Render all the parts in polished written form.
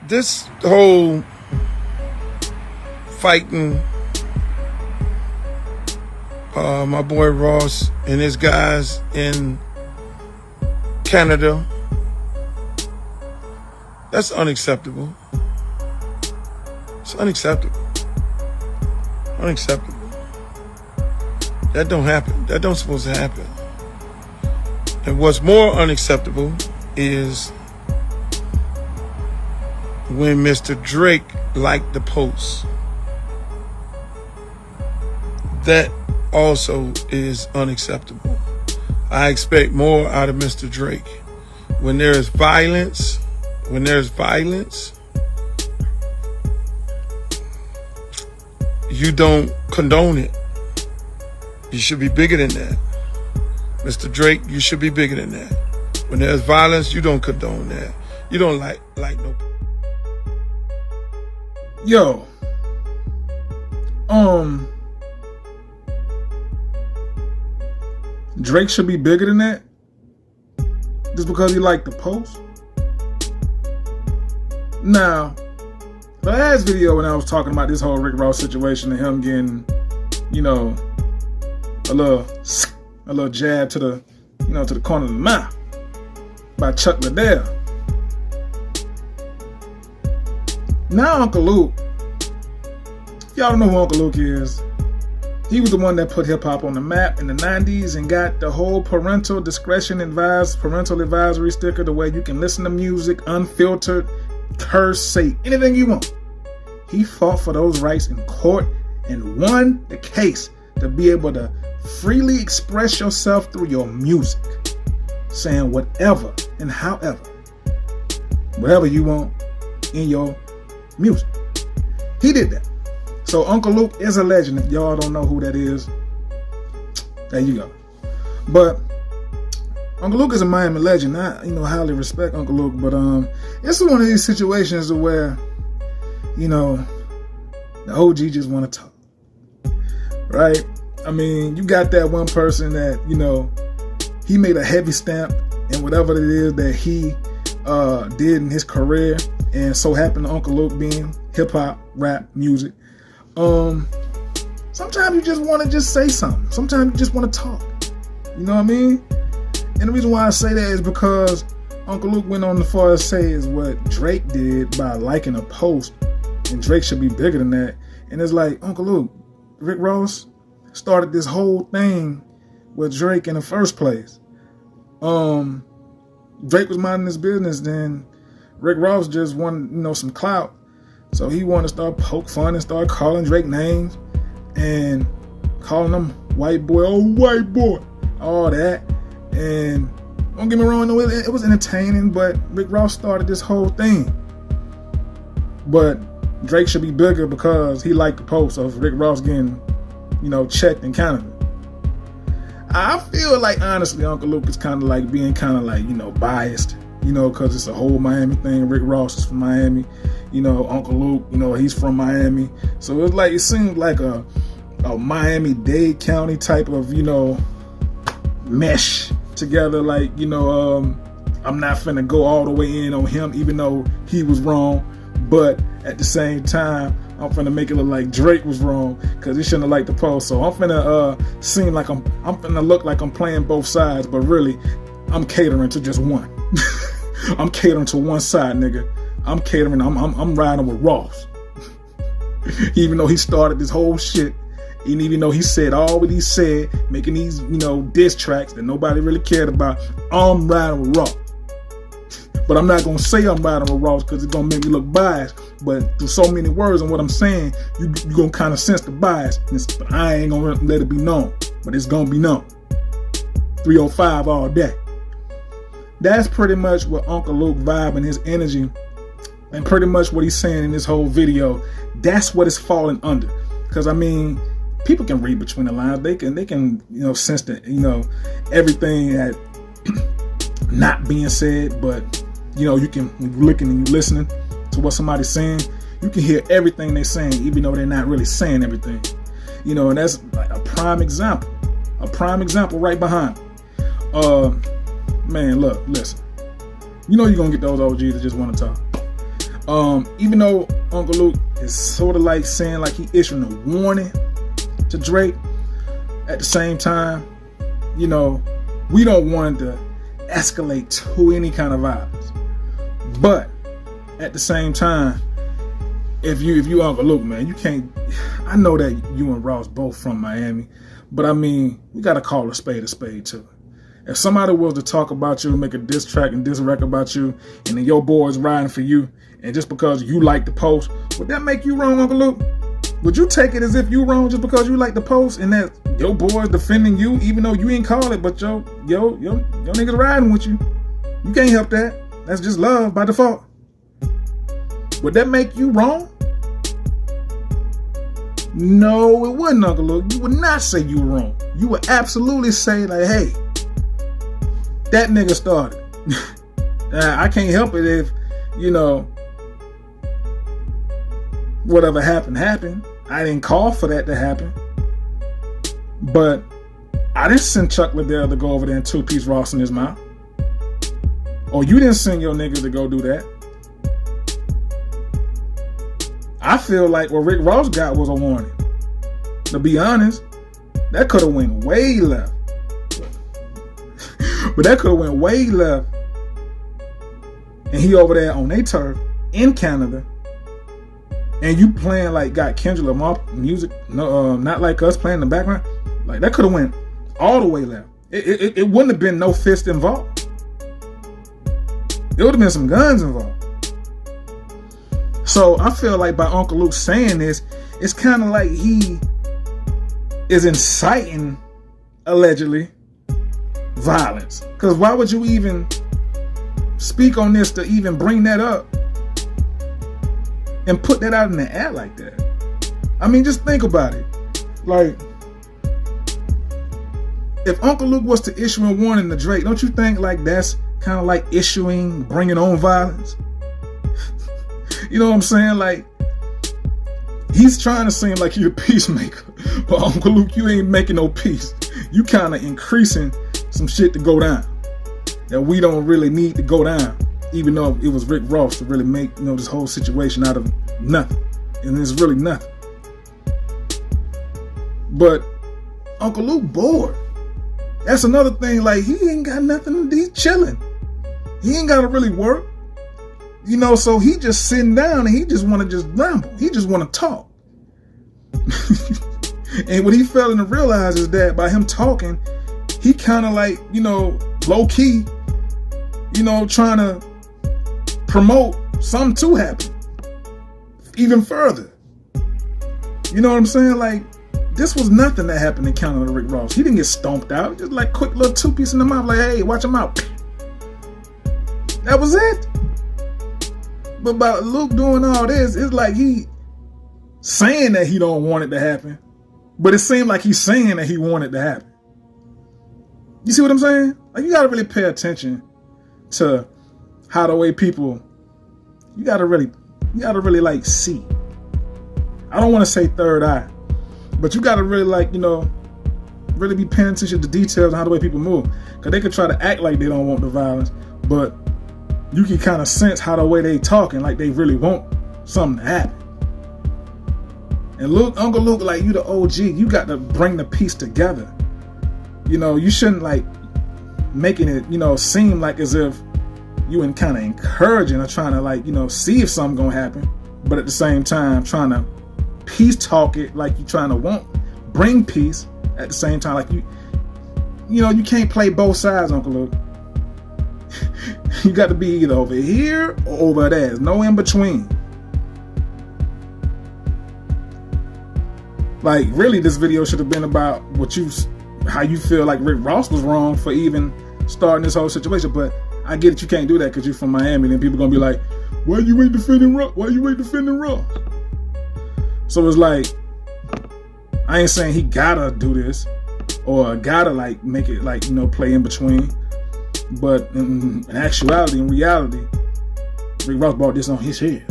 this whole fighting my boy Ross and his guys in Canada, that's unacceptable. It's unacceptable. Unacceptable. That don't happen. That don't supposed to happen. And what's more unacceptable is when Mr. Drake liked the post. That also is unacceptable. I expect more out of Mr. Drake. When there's violence, you don't condone it. You should be bigger than that. Mr. Drake, you should be bigger than that. When there's violence, you don't condone that. You don't like no. Yo. Drake should be bigger than that? Just because he liked the post? Now, the last video when I was talking about this whole Rick Ross situation and him getting, a little jab to the, to the corner of the mouth by Chuck Liddell. Now Uncle Luke, if y'all don't know who Uncle Luke is, he was the one that put hip hop on the map in the 90s and got the whole parental advisory sticker, the way you can listen to music unfiltered, curse, say anything you want. He fought for those rights in court and won the case to be able to freely express yourself through your music, saying whatever and however, whatever you want in your music. He did that. So Uncle Luke is a legend. If y'all don't know who that is, there you go. But Uncle Luke is a Miami legend. I highly respect Uncle Luke, but it's one of these situations where the OG just want to talk, right? I mean, you got that one person that he made a heavy stamp in whatever it is that he did in his career, and so happened to Uncle Luke being hip hop, rap, music. Sometimes you just want to just say something. Sometimes you just want to talk. You know what I mean? And the reason why I say that is because Uncle Luke went on as far as say is what Drake did by liking a post, and Drake should be bigger than that. And it's like, Uncle Luke, Rick Ross started this whole thing with Drake in the first place. Drake was minding his business, then Rick Ross just wanted, some clout. So he wanted to start poke fun and start calling Drake names and calling him white boy, oh white boy, all that. And don't get me wrong, it was entertaining, but Rick Ross started this whole thing. But Drake should be bigger because he liked the post of Rick Ross getting, checked in Canada. I feel like, honestly, Uncle Luke is kind of like being biased, because it's a whole Miami thing. Rick Ross is from Miami. Uncle Luke, he's from Miami. So it's like, it seems like a Miami-Dade County type of, mesh together. Like, I'm not finna go all the way in on him, even though he was wrong. But at the same time, I'm finna make it look like Drake was wrong because he shouldn't have liked the post. So I'm finna seem like I'm finna look like I'm playing both sides, but really, I'm catering to just one. I'm catering to one side, nigga. I'm catering. I'm riding with Ross, even though he started this whole shit, and even though he said all what he said, making these diss tracks that nobody really cared about. I'm riding with Ross. But I'm not going to say I'm riding with Ross because it's going to make me look biased. But through so many words and what I'm saying, you're going to kind of sense the bias. But I ain't going to let it be known. But it's going to be known. 305 all day. That's pretty much what Uncle Luke vibe and his energy, and pretty much what he's saying in this whole video. That's what it's falling under. Because, I mean, people can read between the lines. They can sense that, everything that not being said, but you can, when you're looking and you're listening to what somebody's saying, you can hear everything they're saying, even though they're not really saying everything. And that's like a prime example right behind me. Man, look, listen. You're gonna get those OGs that just want to talk. Even though Uncle Luke is sort of like saying like he issuing a warning to Drake, at the same time, you know, we don't want to escalate to any kind of violence. But at the same time, if you Uncle Luke, man, you can't. I know that you and Ross both from Miami, but I mean, we gotta call a spade too. If somebody was to talk about you, make a diss track and diss record about you, and then your boy's riding for you, and just because you like the post, would that make you wrong, Uncle Luke? Would you take it as if you wrong just because you like the post and that your boy's defending you, even though you ain't call it, but your niggas riding with you? You can't help that. That's just love by default. Would that make you wrong? No, it wouldn't, Uncle Luke. You would not say you were wrong. You would absolutely say like, hey, that nigga started. I can't help it if, you know, whatever happened. I didn't call for that to happen. But I didn't send Chuck Liddell to go over there and two-piece Ross in his mouth. Or you didn't send your niggas to go do that. I feel like what Rick Ross got was a warning. To be honest, that could have went way left. But that could have went way left. And he over there on their turf in Canada. And you playing like got Kendrick Lamar music, no, not like us playing in the background. Like that could have went all the way left. It wouldn't have been no fist involved. It would have been some guns involved. So I feel like by Uncle Luke saying this, it's kind of like he is inciting, allegedly, violence. Because why would you even speak on this to even bring that up and put that out in the air like that? I mean, just think about it. Like, if Uncle Luke was to issue a warning to Drake, don't you think like that's kind of like bringing on violence? You know what I'm saying? Like, he's trying to seem like you're a peacemaker, but Uncle Luke, you ain't making no peace. You kind of increasing some shit to go down that we don't really need to go down, even though it was Rick Ross to really make, you know, this whole situation out of nothing, and it's really nothing. But Uncle Luke bored. That's another thing. Like, he ain't got nothing. He's chilling. He ain't got to really work. You know, so he just sitting down and he just want to just ramble. He just want to talk. And what he failing to realize is that by him talking, he kind of like, you know, low key, you know, trying to promote something to happen even further. You know what I'm saying? Like, this was nothing that happened in Canada to Rick Ross. He didn't get stomped out. Just like quick little two-piece in the mouth, like, hey, watch him out. That was it. But by Luke doing all this, it's like he saying that he don't want it to happen, but it seemed like he's saying that he wanted it to happen. You see what I'm saying? Like, you gotta really pay attention to how the way people, you gotta really like see. I don't want to say third eye, but you gotta really like, you know, really be paying attention to details on how the way people move. Cause they could try to act like they don't want the violence, but you can kind of sense how the way they talking, like they really want something to happen. And Luke, Uncle Luke, like, you the OG, you got to bring the piece together. You know, you shouldn't like making it, you know, seem like as if you and kind of encouraging or trying to like, you know, see if something gonna happen, but at the same time trying to peace talk it like you trying to bring peace at the same time. Like you know, you can't play both sides, Uncle Luke. You got to be either over here or over there. There's no in between. Like, really, this video should have been about how you feel like Rick Ross was wrong for even starting this whole situation. But I get it, you can't do that because you're from Miami. Then people gonna be like, "Why you ain't defending Ross? Why you ain't defending Ross?" So it's like, I ain't saying he gotta do this or gotta like make it like, you know, play in between. But in actuality, in reality, Rick Ross brought this on his head.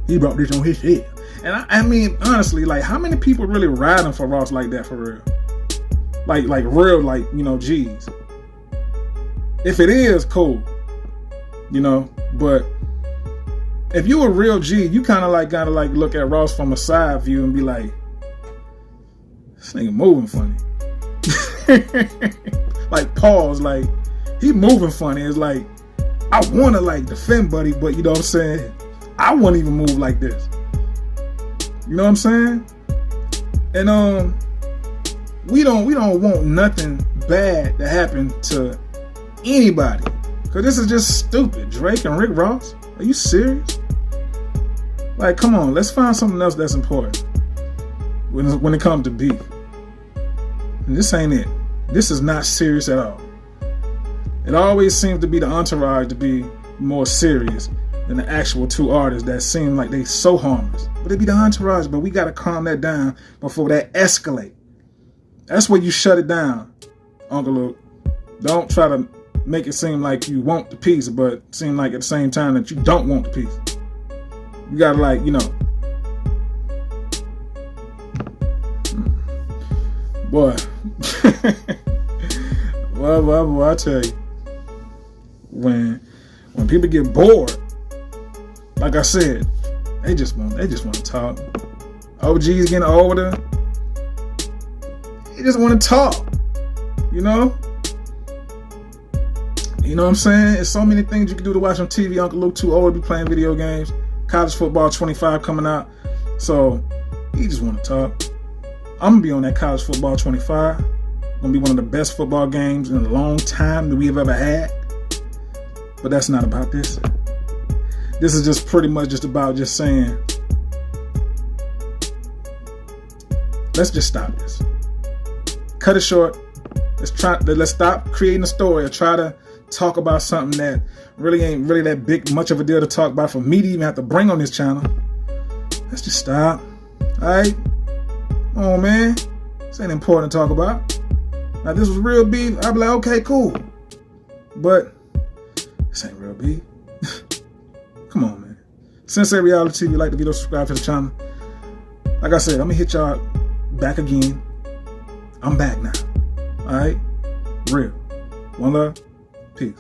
He brought this on his head. And I mean, honestly, like, how many people really riding for Ross like that for real? Like real, like, you know, G's. If it is, cool. You know, but if you a real G, you kind of like gotta like look at Ross from a side view and be like, this nigga moving funny. Like pause, like he moving funny. It's like I wanna like defend Buddy, but you know what I'm saying? I wouldn't even move like this. You know what I'm saying? And we don't want nothing bad to happen to anybody. Cause this is just stupid. Drake and Rick Ross? Are you serious? Like, come on, let's find something else that's important when it comes to beef. And this ain't it. This is not serious at all. It always seems to be the entourage to be more serious than the actual two artists that seem like they so harmless. But it be the entourage, but we gotta calm that down before that escalate. That's where you shut it down, Uncle Luke. Don't try to make it seem like you want the peace, but seem like at the same time that you don't want the peace. You gotta like, you know. Boy. Boy, I tell you. When people get bored, like I said, they just want to talk. OG's getting older. They just want to talk. You know? You know what I'm saying? There's so many things you can do to watch on TV. Uncle Luke too old to be playing video games. College football 25 coming out. So he just want to talk. I'm gonna be on that college football 25. Gonna be one of the best football games in a long time that we have ever had. But that's not about this. This is just pretty much just about just saying, let's just stop this. Cut it short. Let's stop creating a story or try to talk about something that really ain't really that big much of a deal to talk about for me to even have to bring on this channel. Let's just stop. Alright? Oh man. This ain't important to talk about. Now if this was real beef, I'd be like, okay, cool. But this ain't real beef. Come on, man. Sensei Reality TV, like the video, subscribe to the channel. Like I said, I'm gonna hit y'all back again. I'm back now. Alright? Real. One love. Peace.